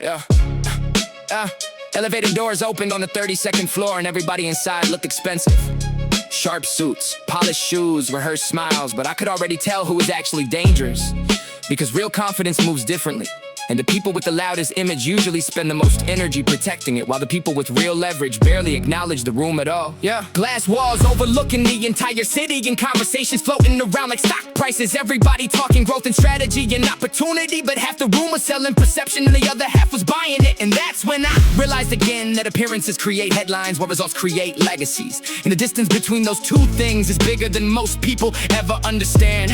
Yeah. Elevator doors opened on the 32nd floor and everybody inside looked expensive. Sharp suits, polished shoes, rehearsed smiles, but I could already tell who was actually dangerous. Because real confidence moves differently. And the people with the loudest image usually spend the most energy protecting it, while the people with real leverage barely acknowledge the room at all. Yeah. Glass walls overlooking the entire city, and conversations floating around like stock prices. Everybody talking growth and strategy and opportunity, but half the room was selling perception and the other half was buying it. And that's when I realized again that appearances create headlines while results create legacies. And the distance between those two things is bigger than most people ever understand.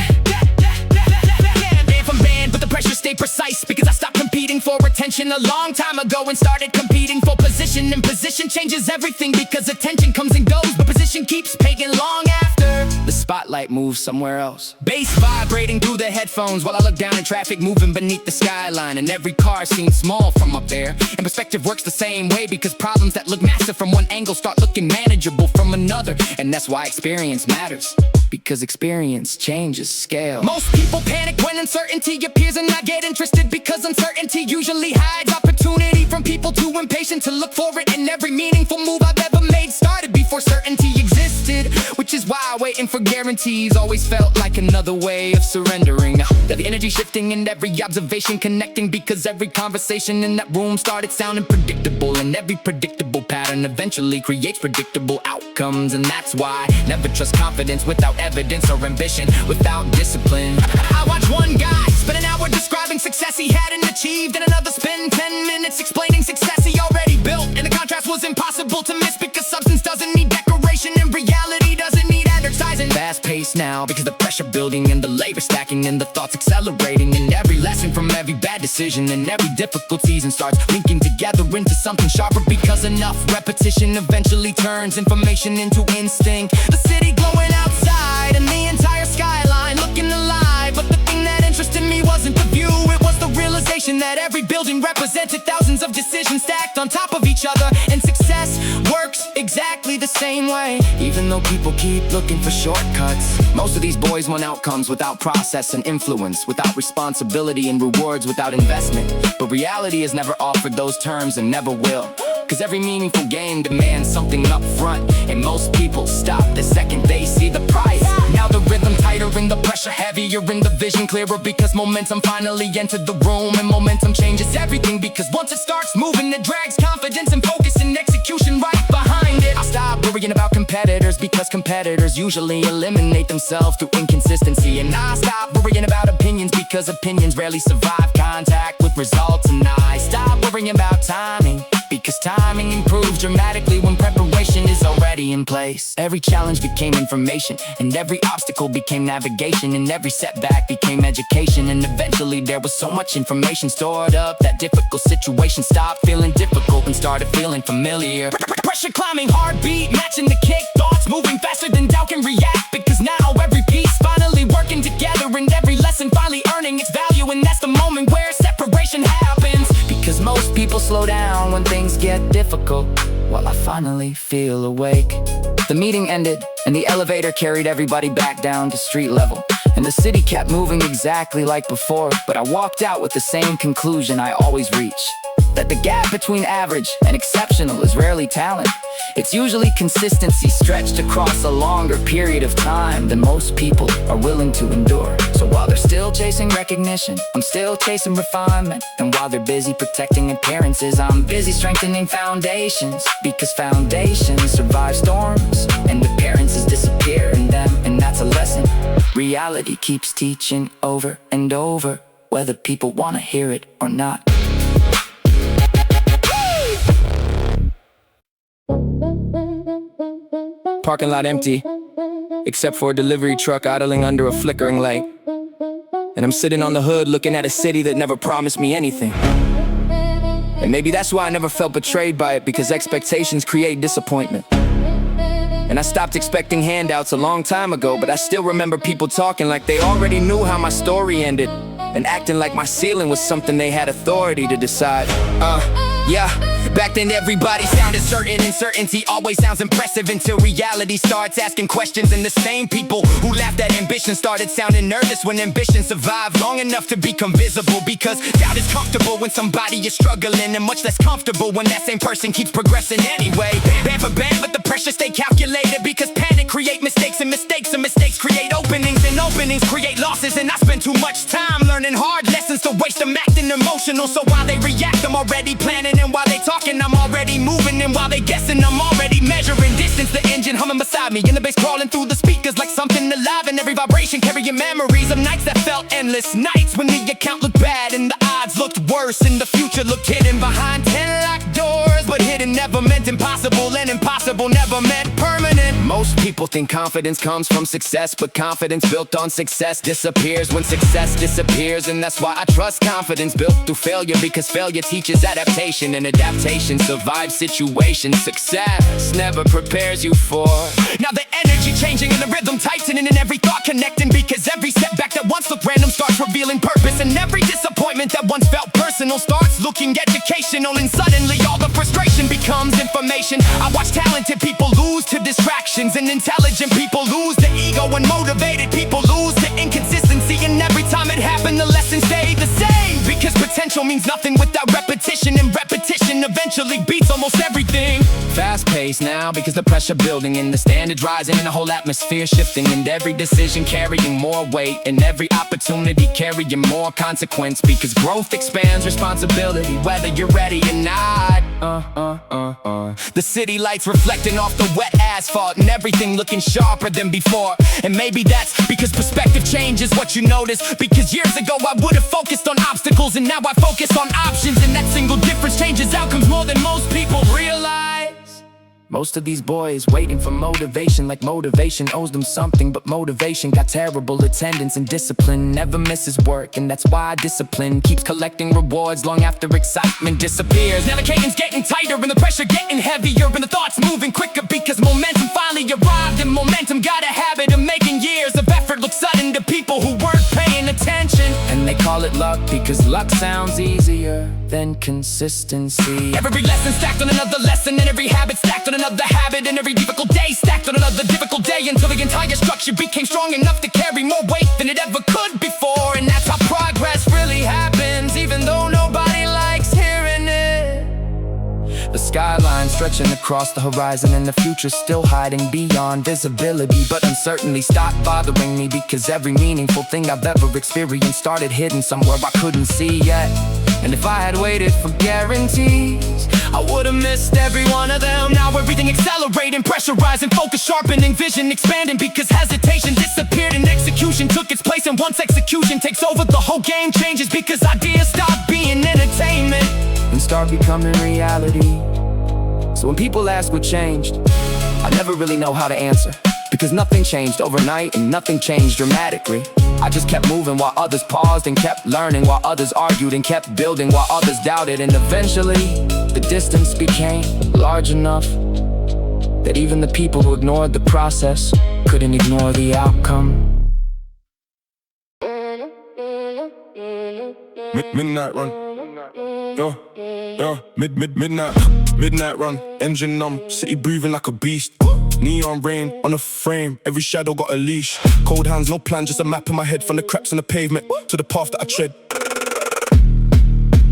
But the pressure stayed precise because I stopped competing for attention a long time ago and started competing for position. And position changes everything because attention comes and goes, but position keeps paying long after the spotlight moves somewhere else. Bass vibrating through the headphones while I look down at traffic moving beneath the skyline, and every car seems small from up there. And perspective works the same way because problems that look massive from one angle start looking manageable from another. And that's why experience matters, because experience changes scale. Most people panic when uncertainty appears and I get interested because uncertainty usually hides opportunity from people too impatient to look for it. And every meaningful move I've ever made started before certainty existed, which is why waiting for guarantees always felt like another way of surrendering. The energy shifting and every observation connecting, because every conversation in that room started sounding predictable, and every predictable pattern eventually creates predictable outcomes. And that's why never trust confidence without evidence or ambition without discipline. I watched one guy spend an hour describing success he hadn't achieved, and another spend 10 minutes explaining success he already built. And the contrast was impossible to miss because substance doesn't need decoration and reality doesn't need advertising. Fast paced now because the pressure building and the labor stacking and the thoughts accelerating, and every lesson from every bad decision and every difficult season starts linking together into something sharper, because enough repetition eventually turns information into instinct. The city glowing outside and the entire skyline looking alive, but the thing that interested me wasn't the view, it was the realization that every building represented thousands of decisions stacked on top of each other. And success works exactly the same way, even though people keep looking for shortcuts. Most of these boys want outcomes without process and influence, without responsibility and rewards without investment. But reality has never offered those terms and never will, cause every meaningful game demands something up front, and most people stop the second they see the price. Now the rhythm tighter and the pressure heavier and the vision clearer, because momentum finally entered the room. And momentum changes everything, because once it starts moving, it drags confidence and focus and execution right behind it. I stop worrying about competitors because competitors usually eliminate themselves through inconsistency. And I stop worrying about opinions because opinions rarely survive contact with results. And I stop worrying about timing because timing improves dramatically when preparation is already in place. Every challenge became information, and every obstacle became navigation, and every setback became education. And eventually there was so much information stored up that difficult situations stopped feeling difficult and started feeling familiar. Pressure climbing, heartbeat matching the kick, thoughts moving faster than doubt can react, because now every piece finally working together and every lesson finally earning its value. And that's the moment where separation happens, because most people slow down when things get difficult, while I finally feel awake. The meeting ended and the elevator carried everybody back down to street level, and the city kept moving exactly like before. But I walked out with the same conclusion I always reach, that the gap between average and exceptional is rarely talent. It's usually consistency stretched across a longer period of time than most people are willing to endure. So while they're still chasing recognition, I'm still chasing refinement. And while they're busy protecting appearances, I'm busy strengthening foundations, because foundations survive storms and appearances disappear in them. And that's a lesson reality keeps teaching over and over, whether people want to hear it or not. Parking lot empty, except for a delivery truck idling under a flickering light. And I'm sitting on the hood looking at a city that never promised me anything. And maybe that's why I never felt betrayed by it, because expectations create disappointment. And I stopped expecting handouts a long time ago, but I still remember people talking like they already knew how my story ended, and acting like my ceiling was something they had authority to decide. Yeah, back then everybody sounded certain, and certainty always sounds impressive until reality starts asking questions. And the same people who laughed at ambition started sounding nervous when ambition survived long enough to become visible. Because doubt is comfortable when somebody is struggling, and much less comfortable when that same person keeps progressing anyway. Band for band, but the pressure stay calculated, because panic create mistakes, and mistakes create openings, and openings create losses. And I spend too much time learning hard lessons to waste them acting emotional. So while they react, I'm already planning, and while they talking, I'm already moving, and while they guessing, I'm already measuring distance. The engine humming beside me, and the bass crawling through the speakers like something alive, and every vibration carrying memories of nights that felt endless, nights when the account looked bad and the odds looked worse, and the future looked hidden behind 10 locked doors. But hidden never meant impossible, and impossible never meant permanent. Most people think confidence comes from success, but confidence built on success disappears when success disappears. And that's why I trust confidence built through failure, because failure teaches adaptation, and adaptation survives situations. Success never prepares you for. Now the energy changing and the rhythm tightening, and every thought connecting, because every setback that once looked random starts revealing purpose, and every disappointment that once felt personal starts looking educational. And suddenly all the frustration becomes information. I watch talented people lose to distractions, and intelligent people lose to ego, and motivated people lose to inconsistency. And every time it happened, the lesson stayed the same, because potential means nothing without repetition, and repetition eventually beats almost everything. Fast paced now because the pressure building, and the standards rising, and the whole atmosphere shifting, and every decision carrying more weight, and every opportunity carrying more consequence, because growth expands responsibility whether you're ready or not. The city lights reflecting off the wet asphalt, and everything looking sharper than before. And maybe that's because perspective changes what you notice, because years ago I would have focused on obstacles, and now I focus on options, and that single difference changes outcomes more than most people realize. Most of these boys waiting for motivation, like motivation owes them something, but motivation got terrible attendance, and discipline never misses work. And that's why discipline keeps collecting rewards long after excitement disappears. Now the cadence getting tighter, and the pressure getting heavier, and the thoughts moving quicker, because momentum finally arrived, and momentum got a habit of making years of effort look sudden to people who weren't paying attention. And they call it luck, because luck sounds easier than consistency. Every lesson stacked on another lesson, and every habit stacked on another habit, and every difficult day stacked on another difficult day, until the entire structure became strong enough to carry more weight than it ever could before. And that's how progress really happens, even though nobody likes hearing it. The skyline stretching across the horizon, and the future still hiding beyond visibility. But uncertainty stopped bothering me, because every meaningful thing I've ever experienced started hidden somewhere I couldn't see yet. And if I had waited for guarantees, I would've missed every one of them. Now everything accelerating, pressurizing, focus sharpening, vision expanding, because hesitation disappeared and execution took its place. And once execution takes over, the whole game changes, because ideas stop being entertainment and start becoming reality. So when people ask what changed, I never really know how to answer, because nothing changed overnight and nothing changed dramatically. I just kept moving while others paused, and kept learning while others argued, and kept building while others doubted. And eventually, the distance became large enough that even the people who ignored the process couldn't ignore the outcome. Midnight run, midnight run, engine numb, city breathing like a beast. Neon rain on a frame, every shadow got a leash. Cold hands, no plan, just a map in my head, from the cracks in the pavement to the path that I tread.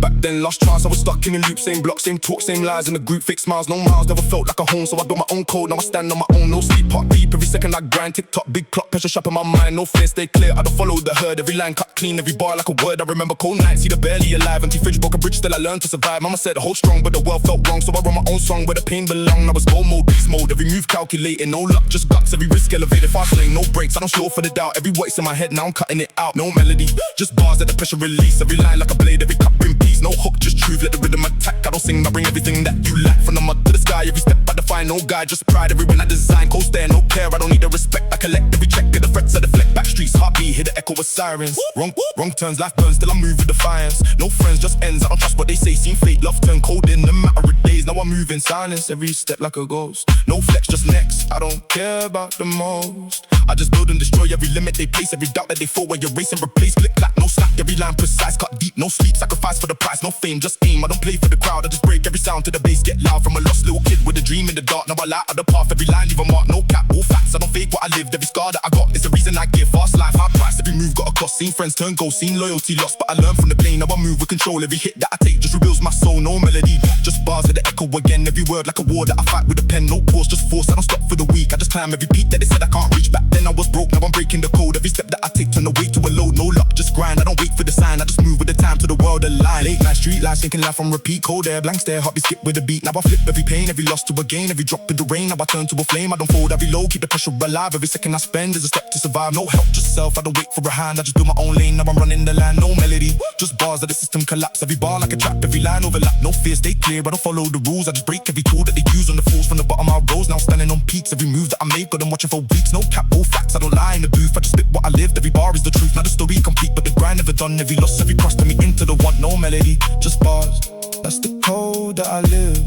Back then, last chance, I was stuck in a loop. Same block, same talk, same lies, in the group, fake smiles, no miles. Never felt like a home, so I built my own code. Now I stand on my own, no sleep, heart deep. Every second I grind, tick-tock, big clock, pressure sharp in my mind. No fear, stay clear, I don't follow the herd. Every line cut clean, every bar like a word. I remember cold nights, see the barely alive. Anti-fridge broke a bridge, still I learned to survive. Mama said hold strong, but the world felt wrong, so I wrote my own song where the pain belonged. I was go mode, beast mode, every move calculated. No luck, just guts, every risk elevated. Fast lane, no brakes, I don't slow for the doubt. Every voice in my head, now I'm cutting it out. No melody, just bars that the pressure release. Every line like a blade, every cup in peace. No hook, just truth, let the rhythm attack. I don't sing, I bring everything that you lack. From the mud to the sky, every step I define. No guide, just pride, every win I design. Cold stare, no care, I don't need the respect. I collect every check, get the threats I deflect. Back streets, heartbeat, hear the echo of sirens. Wrong turns, life burns, still I move with defiance. No friends, just ends, I don't trust what they say. Seem fake, love turn cold in a matter of days. Now I move in silence, every step like a ghost. No flex, just next, I don't care about the most. I just build and destroy every limit they place, every doubt that they fall where you erase and replace. Click, clack, no slack, every line precise, cut deep, no sleep, sacrifice for the price, no fame, just aim. I don't play for the crowd, I just break every sound to the bass, get loud. From a lost little kid with a dream in the dark, now I light up the path, every line leave a mark, no cap, all facts. I don't fake what I lived, every scar that I got is the reason I give. Fast life, high price, every move got a cost. Seen friends turn gold, seen loyalty lost, but I learned from the pain. Now I move with control, every hit that I take just reveals my soul. No melody, just bars that echo again. Every word like a war that I fight with a pen. No pause, just force, I don't stop for the weak. I just climb every peak that they said I can't reach. Back then I was broke, now I'm breaking the code. Every step that I take turn the weight to a load. No luck, just grind, I don't wait for the sign. I just move with the time to the world align. Late night street lights, thinking life on repeat. Cold air, blank stare, heartbeat skip with a beat. Now I flip every pain, every loss to a gain. Every drop in the rain, now I turn to a flame. I don't fold, every low, keep the pressure alive. Every second I spend is a step to survive. No help, just self, I don't wait for a hand. I just do my own lane, now I'm running the line. No melody, just bars that the system collapse. Every bar like a trap, every line overlap. No fear, stay clear, I don't follow the rules. I just break every tool that they use on the fools. From the bottom I rose, now standing on peaks. Every move that I make, got them watching for weeks. No cap, all facts, I don't lie in the booth. I just spit what I lived, every bar is the truth. Now the story complete, but the grind never done. Every loss, every cross, turn me into the one. No melody, just bars, that's the code that I live.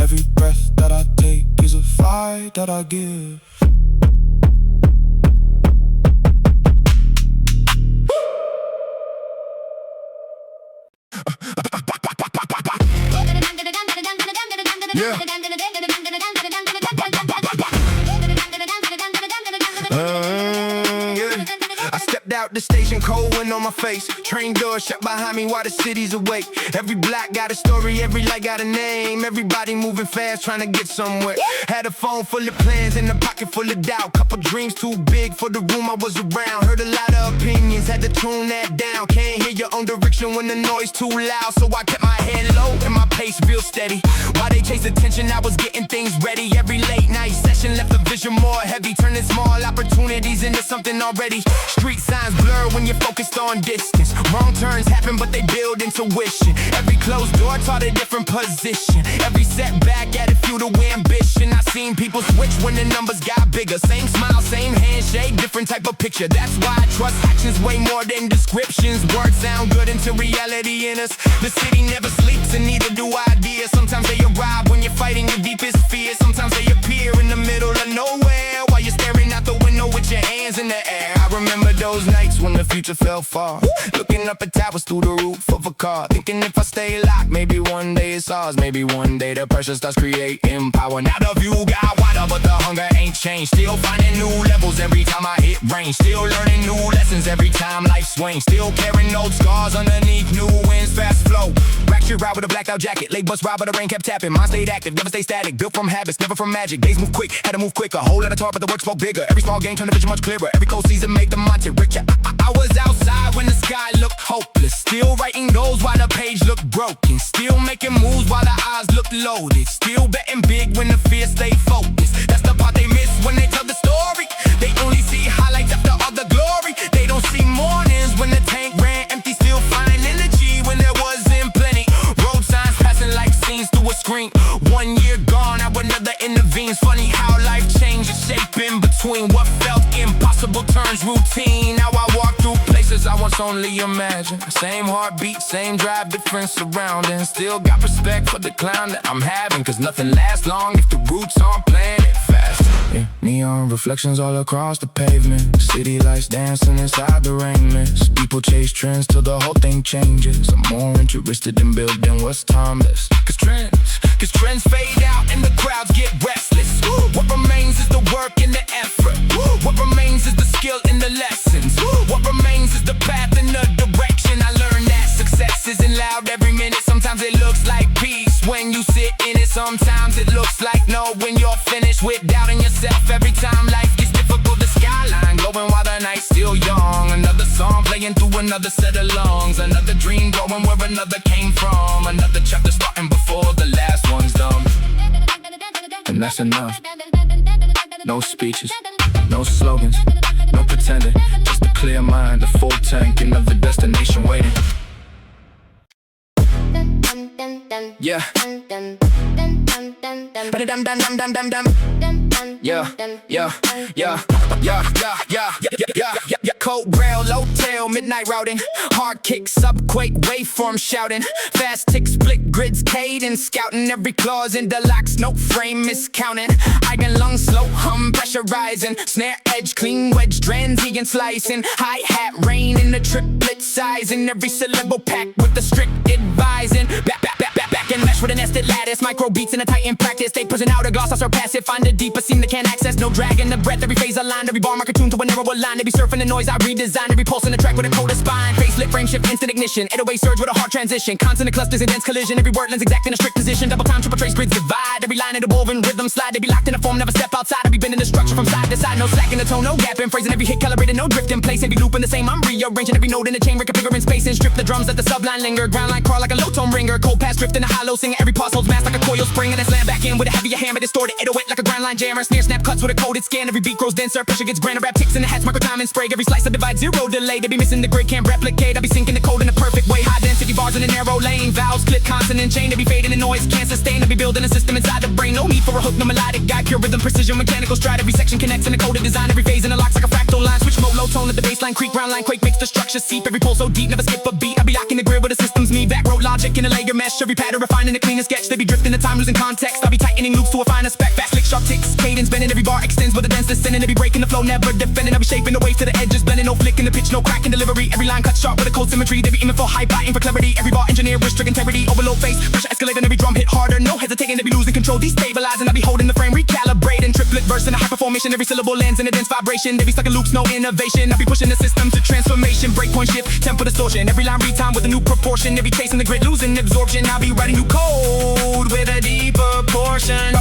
Every breath that I take is a fight that I give. Yeah. I stepped out the station, cold wind on my face. Train door shut behind me while the city's awake. Every block got a story, every light got a name. Everybody moving fast, trying to get somewhere. Had a phone full of plans and a pocket full of doubt. Couple dreams too big for the room I was around. Heard a lot of opinions, had to tune that down. Can't hear your own direction when the noise too loud. So I kept my head low and my pace real steady. While they chased attention, I was getting things ready. Every late night session left the vision more heavy. Turning small opportunities into something already. Street signs blur when you're focused on distance. Wrong turns happen, but they build intuition. Every closed door taught a different position. Every setback added fuel to ambition. I seen people switch when the numbers got bigger. Same smile, same handshake, different type of picture. That's why I trust actions way more than descriptions. Words sound good until reality in us. The city never sleeps and neither do ideas. Sometimes they arrive when you're fighting your deepest fears. Sometimes they appear in the middle of nowhere while you're staring out the window with your hands in the air. I remember those nights when the future felt far, looking up at towers through the roof of a car, thinking if I stay locked, maybe one day it's ours. Maybe one day the pressure starts creating power. Now the view got wider, but the hunger ain't changed. Still finding new levels every time I hit range. Still learning new lessons every time life swings. Still carrying old scars underneath new winds, fast flow. Fractured ride with a blacked out jacket, late bus ride but the rain kept tapping. Mine stayed active, never stay static. Built from habits, never from magic. Days move quick, had to move quicker. Whole lot of talk, but the work spoke bigger. Every small game turned the vision much clearer. Every cold season make the mind richer. I was outside when the sky looked hopeless. Still writing goals while the page looked broken. Still making moves while the eyes looked loaded. Still betting big when the fear stayed focused. That's the part they miss when they tell the story. They only see highlights after all the glory. They don't see mornings when the tank ran empty. Still finding energy when there wasn't plenty. Road signs passing like scenes through a screen. 1 year gone, now another intervenes. Funny how life changes shape in between. What felt impossible turns routine. Now I walk through places I once only imagined. Same heartbeat, same drive, different surroundings. Still got respect for the clown that I'm having, cause nothing lasts long if the roots aren't planted fast. Yeah. Neon reflections all across the pavement. City lights dancing inside the rainless. People chase trends till the whole thing changes. I'm more interested in building what's timeless. Cause trends fade out and the crowds get restless. What remains is the work and the effort. What remains is the skill and the lessons. What remains is the path and the direction. I learned that success isn't loud every minute. Sometimes it looks like peace when you sit in it. Sometimes it looks like no when you're finished with doubting yourself. Every time life gets difficult, the skyline glowing while the night's still young. Another song playing through another set of lungs. Another dream going where another came from. Another chapter starting before the last one's done. And that's enough. No speeches, no slogans, no pretending. Just a clear mind, a full tank, another destination waiting. Yeah. Cold rail, low tail, midnight routing. Hard kick, subquake, waveform shouting. Fast tick, split grids, cadence scouting. Every clause in deluxe, no frame miscounting. Eigenlung, slow hum, pressurizing. Snare edge, clean wedge, transient slicing. Hi-hat, rain in the triplet sizing. Every syllable packed with the strict advising. Back and mesh with a nested lattice. Micro beats in a tightened practice. They present out a gloss, I surpass it. Find a deeper seam that can't access. No drag in the breath, every phase aligned. Every bar marker tuned to a narrower line. They be surfing the noise, I redesign. Every pulse in the track with a coda spine. Facelift, frame shift, instant ignition. 808 surge with a hard transition. Consonant clusters and dense collision. Every word lens exact in a strict position. Double time, triple trace, grids divide. Every line in the woven rhythm slide. They be locked in a form, never step outside. I be bending the structure from side to side. No slack in the tone, no gap in phrasing. Every hit calibrated, no drift in place. Every loop in the same, I'm rearranging every note in the chain, reconfiguring space and strip the drums. Let the subline linger. Ground line crawl like a low tone ringer. Cold pass drift in a hollow singer. Every pause holds mass like a coil spring. And then slam back in with a heavier hammer. Distorted, 808 like a grind line jammer. Snare snap cuts with a coded scan. Every beat grows denser. Pressure gets grander. Rap ticks in the hats. Micro time and spray. Every slice I divide, zero delay. They be missing the grid, can't replicate. I be sinking the code in a perfect way. High density bars in a narrow lane. Vowels split, consonant chain. They be fading the noise, can't sustain. I be building a system inside the brain. No need for a hook, no melodic guide. Pure rhythm, precision, mechanical stride. Every section connects in a coded design. Every phase in a locks like a fractal line. Switch mode, low tone, let the baseline creak. Ground line quake, makes the structure seep. Every pulse so deep, never skip a beat. I be locking the grid with the systems me. Back road logic in a layer mesh. Every pattern refining the cleanest sketch. They be drifting the time, losing context. I be tightening loops to a finer spec. Fast click, sharp ticks, cadence bending. Every bar extends with a dense descending. They be breaking the flow, never defending. I be shaping the waves to the edges, blending. No flick in the pitch, no crack in delivery. Every line cut sharp with a cold symmetry. They be aiming for high, biting for clarity. Every bar engineer with strict integrity. Overload face, pressure escalating. Every drum hit harder, no hesitating. They be losing control, destabilizing. I be holding the frame, recalibrating. Triplet verse in a hyper formation. Every syllable lands in a dense vibration. They be stuck in loops, no innovation. I be pushing the system to transformation. Breakpoint shift, tempo distortion. Every line retime with a new proportion. They be chasing the grid, losing absorption. I be writing new code with a deeper portion.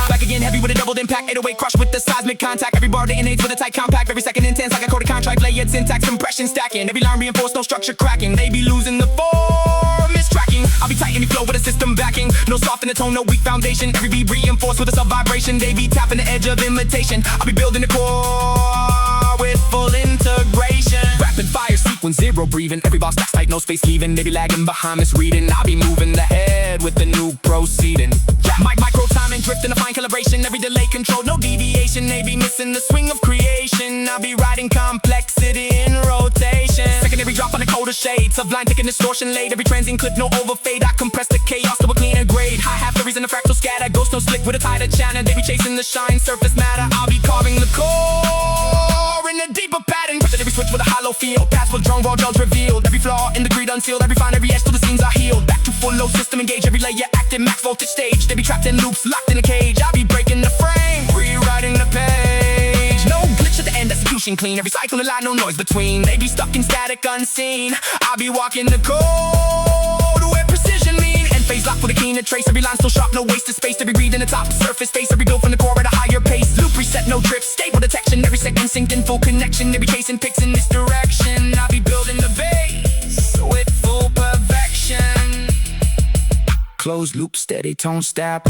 Back again, heavy with a doubled impact. 808 crush with the seismic contact. Every bar detonates with a tight compact. Every second intense like a coded contract. Layered syntax, compression stacking. Every line reinforced, no structure cracking. They be losing the form, mistracking. I'll be tightening the flow with a system backing. No soft in the tone, no weak foundation. Every beat reinforced with a sub vibration. They be tapping the edge of imitation. I'll be building the core with full integration. Rapid fire sequence, zero breathing. Every box stacks tight, no space leaving. They be lagging behind, misreading. I'll be moving the head with the new proceeding. Micro timing, drift in a fine calibration. Every delay control, no deviation. They be missing the swing of creation. I'll be riding complexity in rotation. Secondary drop on the colder shade. Sublime taking distortion late. Every transient clip, no overfade. I compress the chaos to a cleaner grade. High half the reason the fractal scatter. Ghost no slick with a tighter channel. They be chasing the shine, surface matter. I'll be carving the core in a deeper pattern. Pressure every switch with a hollow feel. Pass with drone raw gels revealed. Every flaw in the greed unsealed. Every fine, every edge till the seams are healed. Back to full load system engage. Every layer active max voltage stage. They be trapped in loops, locked in a cage. I'll be breaking the frame, rewriting the page. No glitch at the end, execution clean. Every cycle align, no noise between. They be stuck in static unseen. I'll be walking the code where precision mean. End phase locked with a keener trace. Every line still sharp, no wasted space. Every read in the top surface face. Every build from the core at a higher pace. Loop reset, no drift, stable detection. Every second synced in full connection. Every chasing picks in this direction. I'll be building the base with full perfection. Closed loop, steady tone step.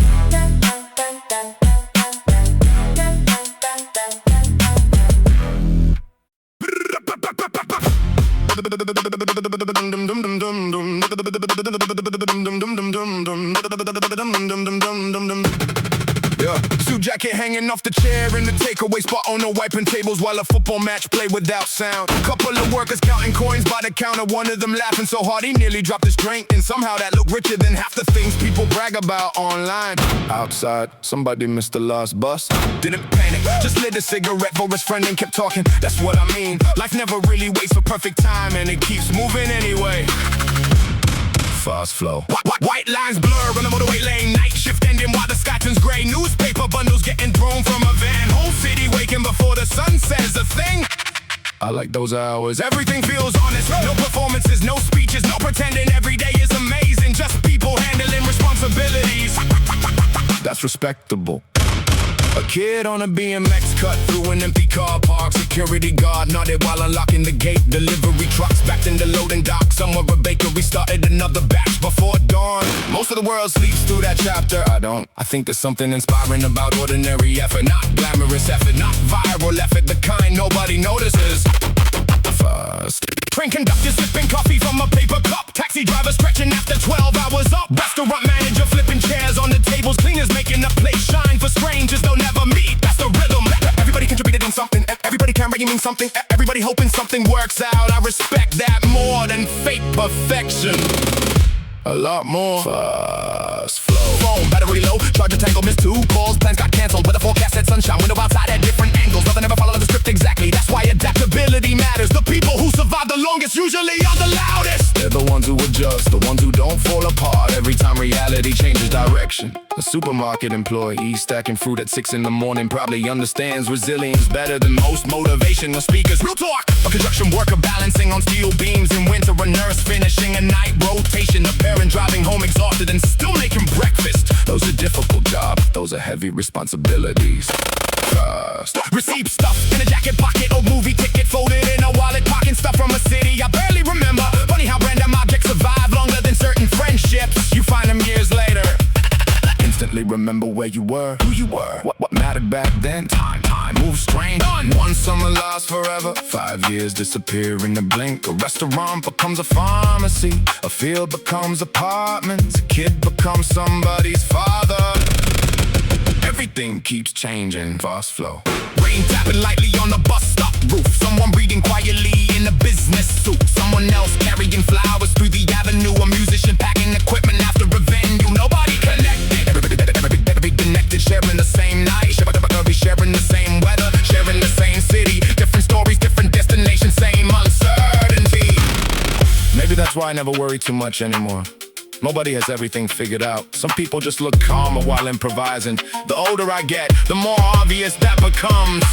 Suit jacket hanging off the chair in the takeaway spot. Oh no, wiping tables while a football match play without sound. Couple of workers counting coins by the counter. One of them laughing so hard he nearly dropped his drink. And somehow that looked richer than half the things people brag about online. Outside, somebody missed the last bus. Didn't panic, just lit a cigarette for his friend and kept talking. That's what I mean. Life never really waits for perfect time, and it keeps moving anyway. Fast flow. White lines blur on the motorway lane. Night shift ending while the sky turns gray. Newspaper bundles getting thrown from a van. Whole city waking before the sun says a thing. I like those hours. Everything feels honest. No performances, no speeches, no pretending. Every day is amazing. Just people handling responsibilities. That's respectable. A kid on a BMX cut through an empty car park. Security guard nodded while unlocking the gate. Delivery trucks backed in the loading dock. Somewhere a bakery started another batch before dawn. Most of the world sleeps through that chapter. I don't. I think there's something inspiring about ordinary effort. Not glamorous effort, not viral effort. The kind nobody notices. Fast. Train conductor sipping coffee from a paper cup. Taxi driver stretching after 12 hours up. Restaurant manager flipping chairs on the tables. Cleaners making a plate when something works out. I respect that more than fake perfection. A lot more. Fast flow. Phone battery low, charger tangle, missed 2 calls. Plans got cancelled, but the forecast said sunshine. Window outside at different angles. Nothing ever follows the script exactly. That's why adaptability matters. The people who survive the longest usually are the loudest. They're the ones who adjust, the ones who don't fall apart every time reality changes direction. A supermarket employee stacking fruit at 6 in the morning probably understands resilience better than most motivational speakers. Real talk. A construction worker balancing on steel beams in winter. A nurse finishing a night rotation. A parent driving home exhausted and still making breakfast. Those are difficult jobs. Those are heavy responsibilities. Fast. Receipt stuffed in a jacket pocket or movie ticket folded in a wallet. Pocket stuff from a city I barely remember. Funny how random objects survive longer than certain friendships. You find them years later. Instantly remember where you were, who you were, what mattered back then. Time moves strange. Done. One summer lasts forever. 5 years disappear in the blink. A restaurant becomes a pharmacy. A field becomes apartments. A kid becomes somebody's father. Everything keeps changing. Fast flow. Rain tapping lightly on the bus stop roof. Someone reading quietly in a business suit. Someone else carrying flowers through the avenue. A musician packing equipment after a venue. Nobody connected. Everybody connected, sharing the same night. Sharing the same weather, sharing the same city. Different stories, different destinations, same uncertainty. Maybe that's why I never worry too much anymore. Nobody has everything figured out. Some people just look calmer while improvising. The older I get, the more obvious that becomes.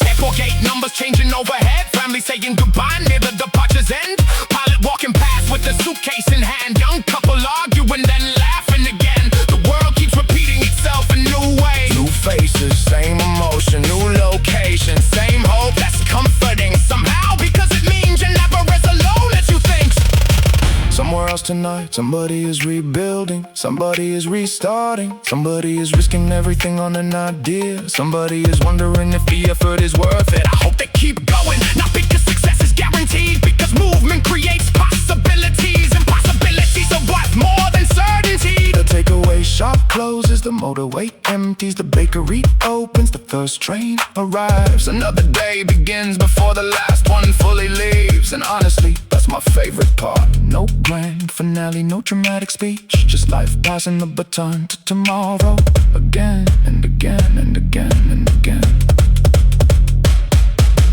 Airport gate numbers changing overhead. Family saying goodbye near the departure's end. Pilot walking past with a suitcase in hand. Young couple arguing then laughing again. The world keeps repeating itself in new ways. New faces, same emotion, new location. Same hope, that's comforting somehow. Because it means you're never as alone as you think. Somewhere else tonight, somebody is rebuilding. Somebody is restarting. Somebody is risking everything on an idea. Somebody is wondering if the effort is worth it. I hope they keep going, not because success is guaranteed. Because movement creates possibilities. And possibilities are worth more than certainty. The takeaway shop closes, the motorway empties. The bakery opens, the first train arrives. Another day begins before the last one fully leaves. And honestly, that's my favorite part. No grand finale, no dramatic speech. Just life passing the baton to tomorrow. Again and again and again and again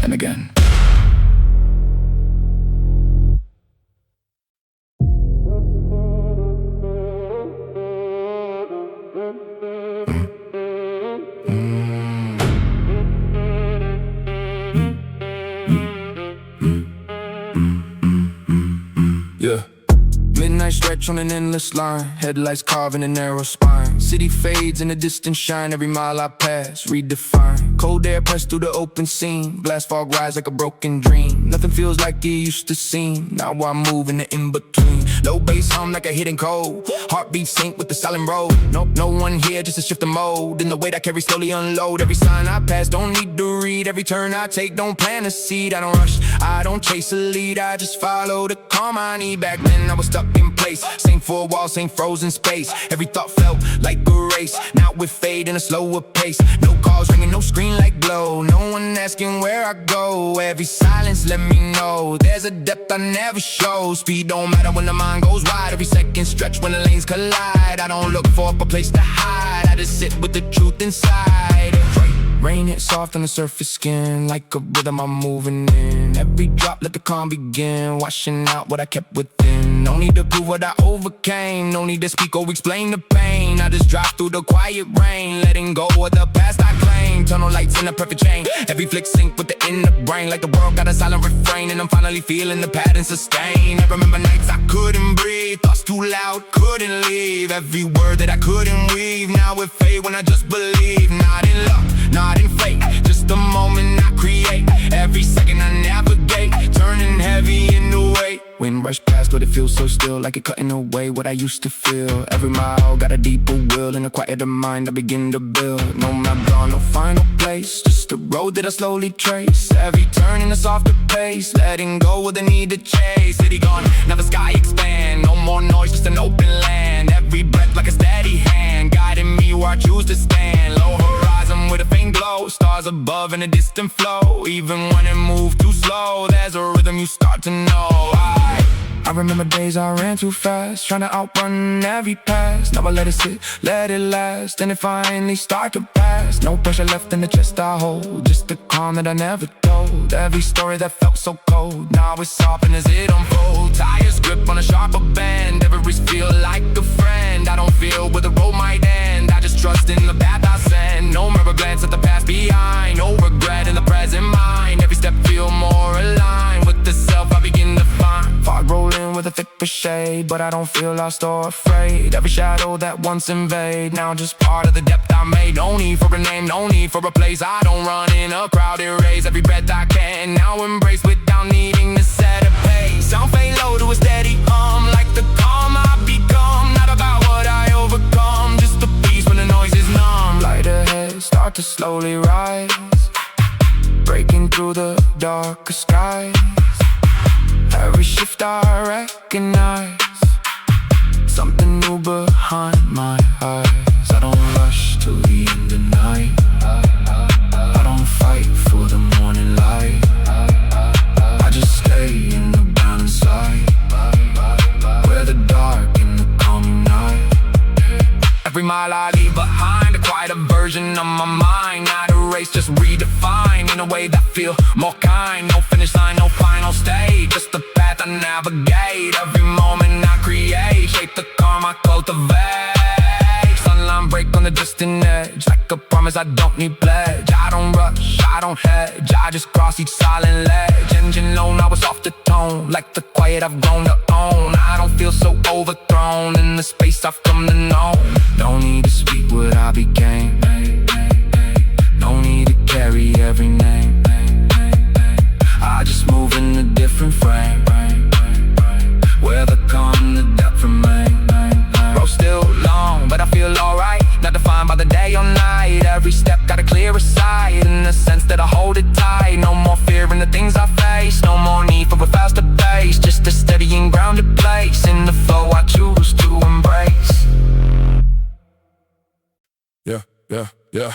and again. Yeah. Midnight stretch on an endless line. Headlights carving a narrow spine. City fades in the distant shine. Every mile I pass, redefined. Cold air pressed through the open scene. Glass fog rise like a broken dream. Nothing feels like it used to seem. Now I'm moving the in-between. Low bass hum like a hidden code. Heartbeat sync with the silent road. No one here just to shift the mode. In the weight I carry slowly unload. Every sign I pass don't need to read. Every turn I take don't plant a seed. I don't rush, I don't chase a lead. I just follow the calm I need. Back then I was stuck in place. Same four walls, same frozen space. Every thought felt like a race. Now we fade in a slower pace. No calls ringing, no screen like glow. No one asking where I go. Every silence let me know there's a depth I never show. Speed don't matter when the mind goes wide. Every second stretch when the lanes collide. I don't look for a place to hide. I just sit with the truth inside. Rain hit soft on the surface skin. Like a rhythm I'm moving in. Every drop let the calm begin. Washing out what I kept within. No need to prove what I overcame. No need to speak or explain the pain. I just drive through the quiet rain. Letting go of the past I claim. Tunnel lights in a perfect chain. Every flick sync with the inner brain. Like the world got a silent refrain. And I'm finally feeling the pattern sustain. I remember nights I couldn't breathe. Thoughts too loud, couldn't leave. Every word that I couldn't weave. Now it fade when I just believe. Not in luck, not in fate, just the moment I create. Every second I navigate, turning heavy into weight. Wind rush past, but it feels so still. Like it cutting away what I used to feel. Every mile got a deeper will. In a quieter mind I begin to build. No map gone, no final place. Just a road that I slowly trace. Every turn in a softer pace. Letting go of the need to chase. City gone, now the sky expand. No more noise, just an open land. Every breath like a steady hand. Guiding me where I choose to stand. Low horizon with a faint glow. Stars stars above in a distant flow. Even when it moves too slow, there's a rhythm you start to know. I remember days I ran too fast, trying to outrun every pass. Now I let it sit, let it last, and it finally start to pass. No pressure left in the chest I hold, just the calm that I never told. Every story that felt so cold, now it's softened as it unfolds. Tires grip on a sharper bend, every wrist feel like a friend. I don't feel where the road might end, I just trust in the path I send. No mirror glance at the past behind, no regret in the present mind. Every step feel more aligned with the self I begin to find. Fog rolling with a thicker shade, but I don't feel lost or afraid. Every shadow that once invade, now just part of the depth I made. No need for a name, no need for a place. I don't run in a crowded race. Every breath I can now embrace without needing to set a pace. Sound fade low to a steady hum, like the calm I become. Not about what I overcome, just the peace when the noise is numb. Light ahead, start to slowly rise, breaking through the darker skies. Every shift I recognize something new behind my eyes. I don't rush to the end of night, I don't fight for the morning light, I just stay in the balance side, where the dark and the calm night. Every mile I leave behind, a quieter version of my mind. Not a race, just redefined in a way that feel more kind. No finish line, no final stage, just the path I navigate. Every moment I create, shape the calm I cultivate. Sunline break on the distant edge, like a promise I don't need pledge. I don't rush, I don't hedge, I just cross each silent ledge. Engine low, now it's off the tone, like the quiet I've grown to own. I don't feel so overthrown in the space I've come to know. Don't need to speak what I became, no need to carry every name. I just move in a different frame, where the calm, the depth remain. Road still long, but I feel alright, not defined by the day or night. Every step got a clearer sight, in the sense that I hold it tight. No more fear in the things I face, no more need for a faster pace, just a steady and grounded place in the flow I choose to embrace. Yeah.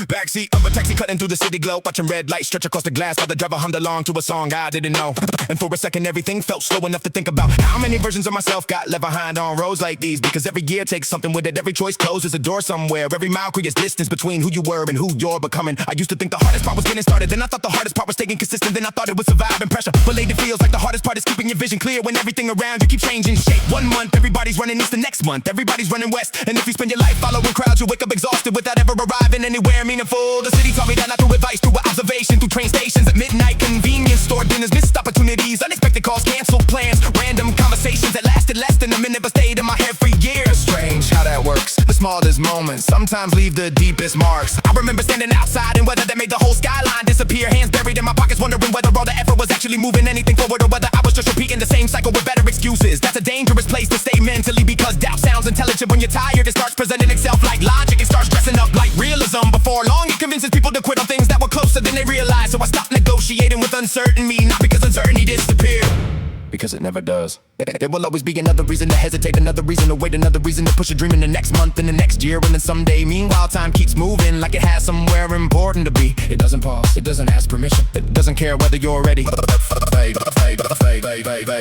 Backseat of a taxi cutting through the city glow, watching red lights stretch across the glass while the driver hummed along to a song I didn't know. And for a second everything felt slow enough to think about how many versions of myself got left behind on roads like these. Because every year takes something with it, every choice closes a door somewhere. Every mile creates distance between who you were and who you're becoming. I used to think the hardest part was getting started, then I thought the hardest part was staying consistent, then I thought it was surviving pressure. But lately feels like the hardest part is keeping your vision clear when everything around you keeps changing shape. 1 month everybody's running east, the next month everybody's running west. And if you spend your life following crowds, you wake up exhausted without ever arriving anywhere meaningful. The city taught me that not through advice, through observation, through train stations at midnight, convenience store dinners, missed opportunities, unexpected calls, canceled plans, random conversations that lasted less than a minute but stayed in my head for years. Strange how that works. The smallest moments sometimes leave the deepest marks. I remember standing outside in weather that made the whole skyline disappear, hands buried in my pockets, wondering whether all the effort was actually moving anything forward or whether I was just repeating the same cycle with better excuses. That's a dangerous place to stay mentally, because doubt sounds intelligent when you're tired. It starts presenting itself like logic, it starts dressing up like realism. Before long it convinces people to quit on things that were closer than they realized. So I stopped negotiating with uncertainty, not because uncertainty disappeared, because it never does. There will always be another reason to hesitate, another reason to wait, another reason to push a dream in the next month and the next year and then someday. Meanwhile time keeps moving like it has somewhere important to be. It doesn't pause, it doesn't ask permission, it doesn't care whether you're ready.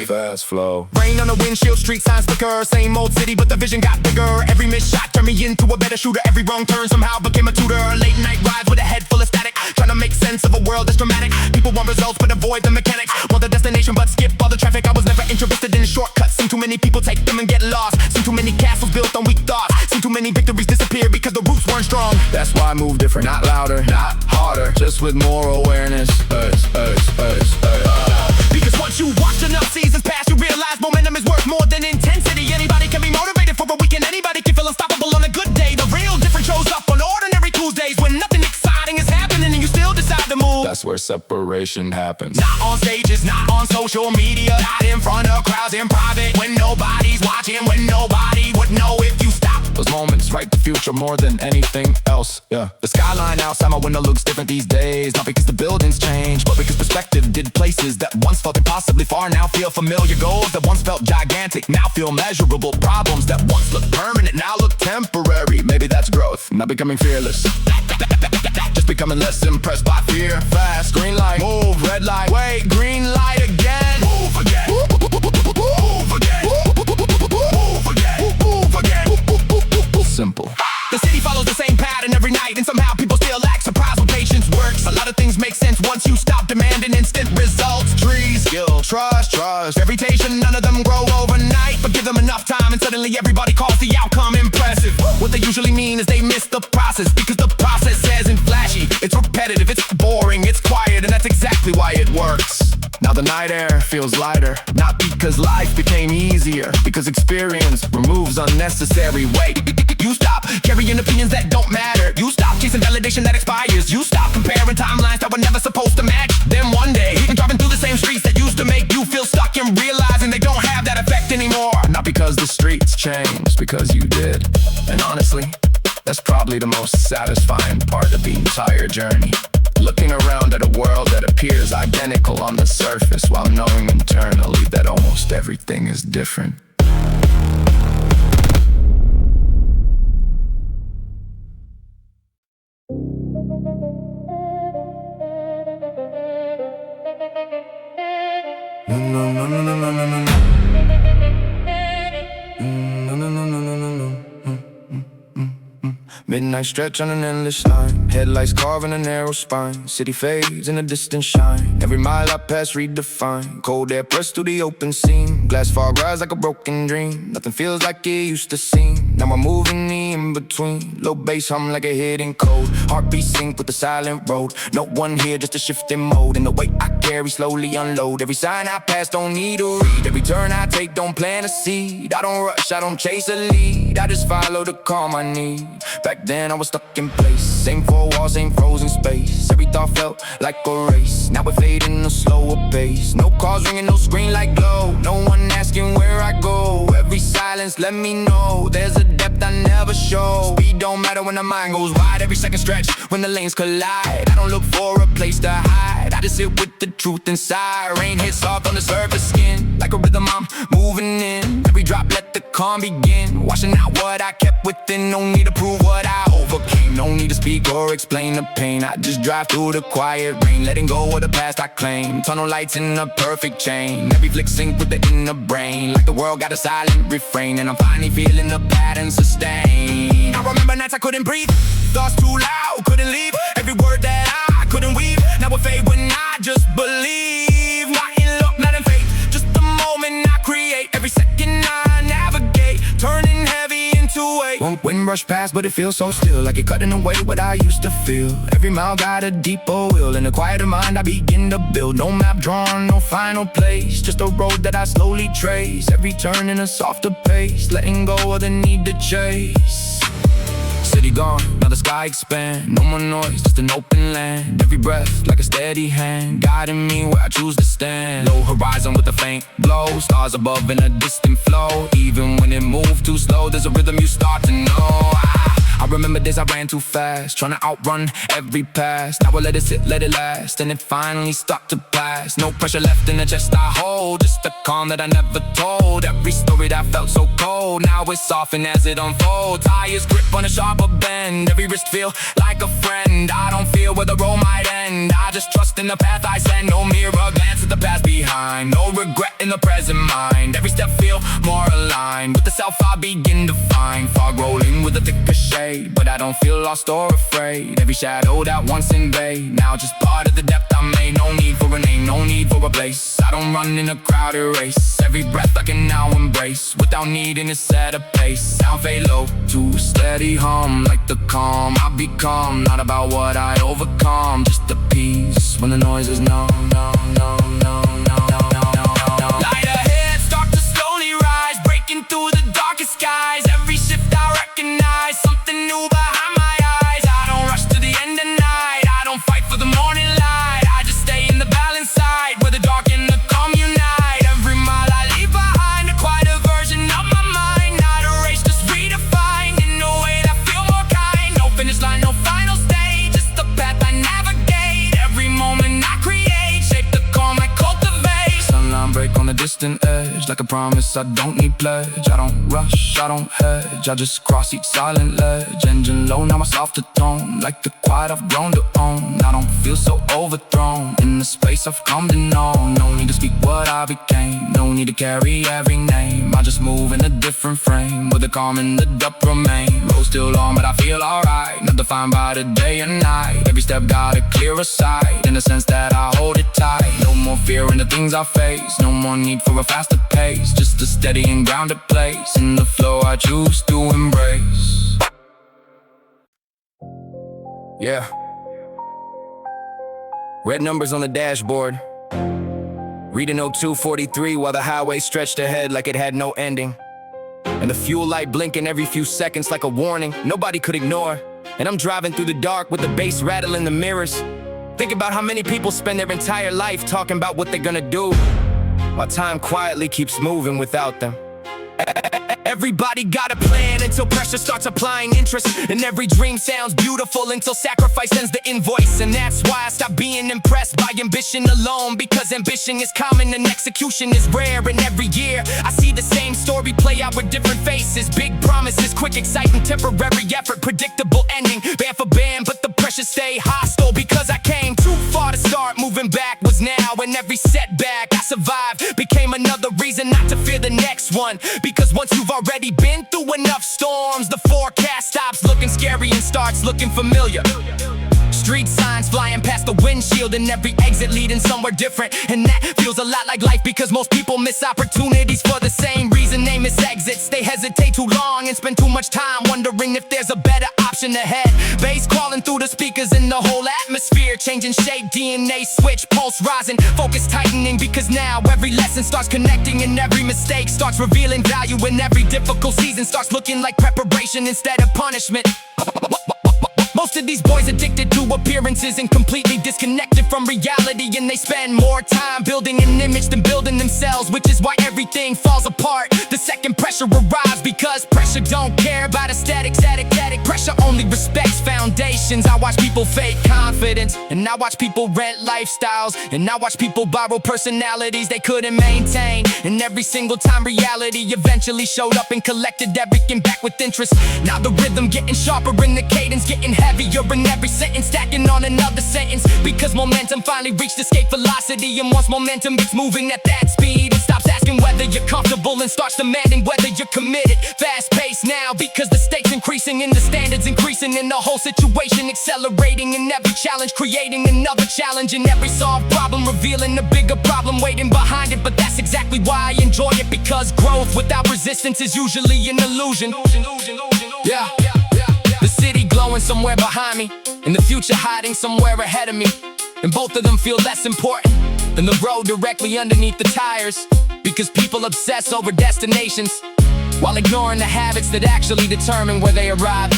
Fast flow. Rain on the windshield, street signs flicker, same old city but the vision got bigger. Every missed shot turned me into a better shooter, every wrong turn somehow became a tutor. Late night rides with a head full of static, trying to make sense of a world that's dramatic. People want results but avoid the mechanics, want the destination but skip all the traffic. I was never interested in shortcuts, seen too many people take them and get lost, seen too many castles built on weak thoughts, seen too many victories disappear because the roots weren't strong. That's why I move different, not louder, not harder, just with more awareness. Because once you watch enough seasons pass, you realize momentum is worth more than intensity. Anybody can be motivated for a weekend, anybody can feel unstoppable on a good day. The real difference shows up on ordinary Tuesdays when nothing exciting is happening and you still decide to move. That's where separation happens. Not on stages, not on social media, not in front of crowds in private, when nobody's watching, when nobody would know if you stop. Those moments right write the future more than anything else, yeah. The skyline outside my window looks different these days. Not because the buildings changed, but because perspective did. Places that once felt impossibly far now feel familiar. Goals that once felt gigantic now feel measurable. Problems that once looked permanent now look temporary. Maybe that's growth, not becoming fearless, just becoming less impressed by fear. Fast, green light, move, red light, wait, green light again. Move again, move again, move again, move again. Simple. The city follows the same pattern every night, and somehow people still lack surprise when patience works. A lot of things make sense once you stop demanding instant results. Trees, skill, trust, reputation, none of them grow overnight. But give them enough time and suddenly everybody calls the outcome impressive. What they usually mean is they miss the process, because the process isn't flashy, it's repetitive, it's boring, it's quiet, and that's exactly why it works. Now the night air feels lighter, not because life became easier, because experience removes unnecessary weight. You stop carrying opinions that don't matter. You stop chasing validation that expires. You stop comparing timelines that were never supposed to match. Then one day, you're driving through the same streets that used to make you feel stuck, and realizing they don't have that effect anymore. Not because the streets changed, because you did. And honestly, that's probably the most satisfying part of the entire journey. Looking around at a world that appears identical on the surface, while knowing internally that almost everything is different. Midnight stretch on an endless line, headlights carving a narrow spine. City fades in a distant shine, every mile I pass redefined. Cold air pressed through the open seam, glass fog rise like a broken dream. Nothing feels like it used to seem, now I'm moving the in-between. Low bass hum like a hidden code, heartbeat sync with the silent road. No one here, just a shift in mode, and the weight I carry slowly unload. Every sign I pass don't need to read, every turn I take don't plant a seed. I don't rush, I don't chase a lead, I just follow the calm I need. Back then I was stuck in place, same four walls, same frozen space. Every thought felt like a race, now we're fading a slower pace. No calls ringing, no screen light glow, no one asking where I go. Every silence let me know there's a depth I never show. Speed don't matter when the mind goes wide, every second stretch when the lanes collide. I don't look for a place to hide, I just sit with the truth inside. Rain hits soft on the surface skin, like a rhythm I'm moving in. Every drop let the calm begin, washing out what I kept within. No need to prove what I overcame, no need to speak or explain the pain. I just drive through the quiet rain, letting go of the past I claim. Tunnel lights in a perfect chain, every flick sync with the inner brain. Like the world got a silent refrain, and I'm finally feeling the pattern sustain. I remember nights I couldn't breathe, thoughts too loud, couldn't leave. Every word that I couldn't weave, now it fade when I just believe. Not in luck, not in fate, just the moment I create. Every second I navigate, turning heavy into weight. Wind rush past, but it feels so still, like it cutting away what I used to feel. Every mile got a deeper will, in a quieter mind I begin to build. No map drawn, no final place, just a road that I slowly trace. Every turn in a softer pace, letting go of the need to chase. City gone, now the sky expand. No more noise, just an open land. Every breath like a steady hand, guiding me where I choose to stand. Low horizon with a faint glow, stars above in a distant flow. Even when it moves too slow, there's a rhythm you start to know. I remember days I ran too fast, trying to outrun every past. Now I let it sit, let it last, and it finally stopped to pass. No pressure left in the chest I hold, just a calm that I never told. Every story that felt so cold, now it's softened as it unfolds. Highest grip on a sharper bend, every wrist feel like a friend. I don't feel where the road might end, I just trust in the path I send. No mirror glance at the past behind, no regret in the present mind. Every step feel more aligned with the self I begin to find. Fog rolling with a thicker shade, but I don't feel lost or afraid. Every shadow that once invade, now just part of the depth I made. No need for a name, no need for a place, I don't run in a crowded race. Every breath I can now embrace, without needing to set a pace. Sound fade low to a steady hum, like the calm I become. Not about what I overcome, just the peace when the noise is numb. Light ahead, start to slowly rise, breaking through the darkest skies. Every shift I recognize, something new behind my eyes. I don't rush to the end of night, I don't fight for the morning light. I just stay in the balance side, where the dark and the calm unite. Every mile I leave behind, a quieter version of my mind. Not a race, just redefined in a way that just an edge, like a promise I don't need pledge. I don't rush, I don't hedge, I just cross each silent ledge. Engine low, now my softer tone, like the quiet I've grown to own. I don't feel so overthrown, in the space I've come to know. No need to speak what I became, no need to carry every name. I just move in a different frame, with the calm and the depth remain. Road still long, but I feel alright, not defined by the day and night. Every step got a clearer sight, in the sense that I hold it tight. No more fear in the things I face, no more need for a faster pace. Just a steady and grounded place, in the flow I choose to embrace. Yeah. Red numbers on the dashboard, reading 0243 while the highway stretched ahead like it had no ending. And the fuel light blinking every few seconds like a warning nobody could ignore. And I'm driving through the dark with the bass rattling the mirrors. Think about how many people spend their entire life talking about what they're gonna do, while time quietly keeps moving without them. Everybody got a plan until pressure starts applying interest. And every dream sounds beautiful until sacrifice sends the invoice. And that's why I stopped being impressed by ambition alone, because ambition is common and execution is rare. And every year I see the same story play out with different faces. Big promises, quick excitement, temporary effort, predictable ending. Band for band, but the pressure stay hostile, because I came too far to start. Moving back was now, and every setback I survived became another reason not to fear the next one. Because once you've already been through enough storms, the forecast stops looking scary and starts looking familiar. Street signs flying past the windshield, and every exit leading somewhere different. And that feels a lot like life, because most people miss opportunities for the same reason they miss exits. They hesitate too long and spend too much time wondering if there's a better option ahead. Bass crawling through the speakers and the whole atmosphere changing shape, DNA switch, pulse rising, focus tightening. Because now every lesson starts connecting, and every mistake starts revealing value, and every difficult season starts looking like preparation instead of punishment. Most of these boys addicted to appearances and completely disconnected from reality. And they spend more time building an image than building themselves, which is why everything falls apart the second pressure arrives. Because pressure don't care about aesthetic. Pressure only respects foundations. I watch people fake confidence, and I watch people rent lifestyles, and I watch people borrow personalities they couldn't maintain. And every single time reality eventually showed up and collected everything back with interest. Now the rhythm getting sharper and the cadence getting heavier, in every sentence stacking on another sentence. Because momentum finally reached escape velocity, and once momentum gets moving at that speed, it stops asking whether you're comfortable and starts demanding whether you're committed. Fast paced now, because the stakes increasing and the standards increasing, and the whole situation accelerating, and every challenge creating another challenge, and every solved problem revealing a bigger problem waiting behind it. But that's exactly why I enjoy it, because growth without resistance is usually an illusion. Yeah. The city glowing somewhere behind me, and the future hiding somewhere ahead of me. And both of them feel less important than the road directly underneath the tires. Because people obsess over destinations while ignoring the habits that actually determine where they arrive.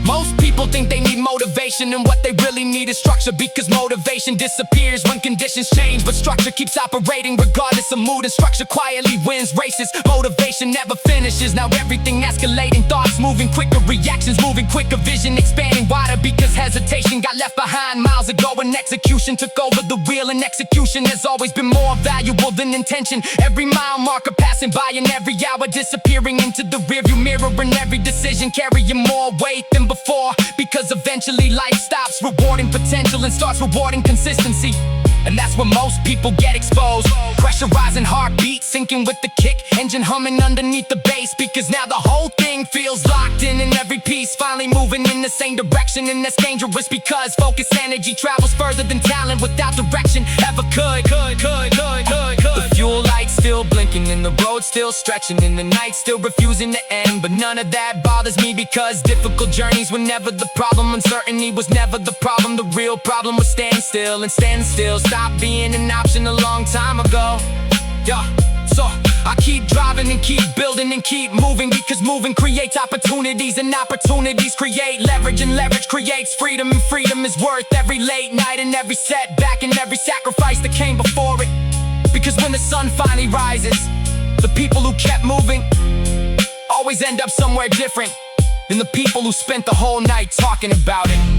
Most people think they need motivation, and what they really need is structure. Because motivation disappears when conditions change, but structure keeps operating regardless of mood. And structure quietly wins races, motivation never finishes. Now everything escalating, thoughts moving quicker, reactions moving quicker, vision expanding wider. Because hesitation got left behind miles ago, and execution took over the wheel. And execution has always been more valuable than intention. Every mile marker passing by, and every hour disappearing into the rearview mirror, and every decision carrying more weight than before. Because eventually life stops rewarding potential and starts rewarding consistency. And that's where most people get exposed. Pressurizing heartbeat, syncing with the kick, engine humming underneath the bass. Because now the whole thing feels locked in, and every piece finally moving in the same direction. And that's dangerous, because focused energy travels further than talent without direction ever could. The fuel light still blinking, and the road still stretching, and the night still refusing to end. But none of that bothers me, because difficult journeys were never the problem. Uncertainty was never the problem. The real problem was standing still, and standing still stopped being an option a long time ago. Yeah, so I keep driving and keep building and keep moving. Because moving creates opportunities, and opportunities create leverage, and leverage creates freedom. And freedom is worth every late night, and every setback, and every sacrifice that came before it. Because when the sun finally rises, the people who kept moving always end up somewhere different than the people who spent the whole night talking about it.